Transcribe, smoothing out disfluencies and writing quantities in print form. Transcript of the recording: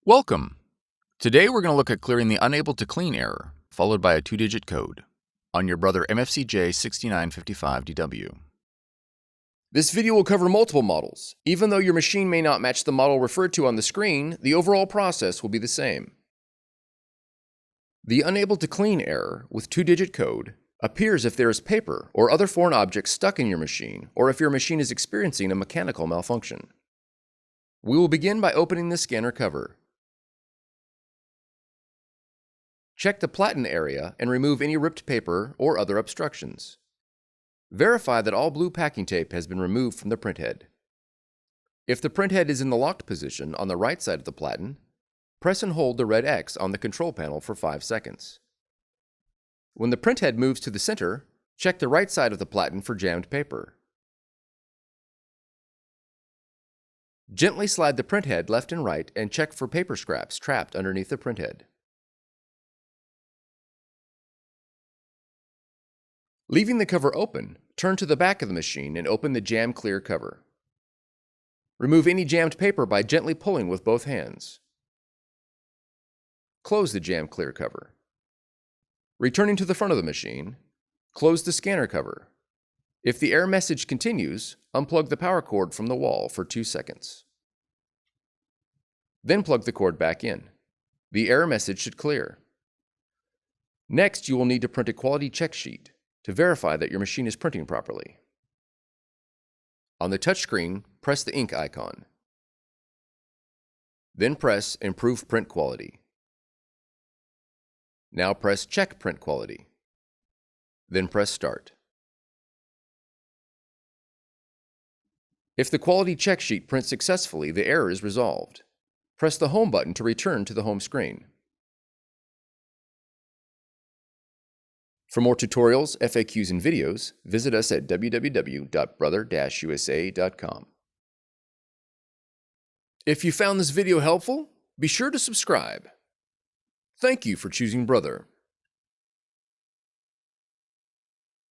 Welcome! Today we're going to look at clearing the unable to clean error, followed by a 2-digit code, on your Brother MFC-J6955DW. This video will cover multiple models. Even though your machine may not match the model referred to on the screen, the overall process will be the same. The unable to clean error with 2-digit code appears if there is paper or other foreign objects stuck in your machine, or if your machine is experiencing a mechanical malfunction. We will begin by opening the scanner cover. Check the platen area and remove any ripped paper or other obstructions. Verify that all blue packing tape has been removed from the printhead. If the printhead is in the locked position on the right side of the platen, press and hold the red X on the control panel for 5 seconds. When the printhead moves to the center, check the right side of the platen for jammed paper. Gently slide the printhead left and right and check for paper scraps trapped underneath the printhead. Leaving the cover open, turn to the back of the machine and open the jam clear cover. Remove any jammed paper by gently pulling with both hands. Close the jam clear cover. Returning to the front of the machine, close the scanner cover. If the error message continues, unplug the power cord from the wall for 2 seconds. Then plug the cord back in. The error message should clear. Next, you will need to print a quality check sheet to verify that your machine is printing properly. On the touchscreen, press the ink icon. Then press Improve Print Quality. Now press Check Print Quality. Then press Start. If the quality check sheet prints successfully, the error is resolved. Press the Home button to return to the home screen. For more tutorials, FAQs, and videos, visit us at www.brother-usa.com. If you found this video helpful, be sure to subscribe. Thank you for choosing Brother.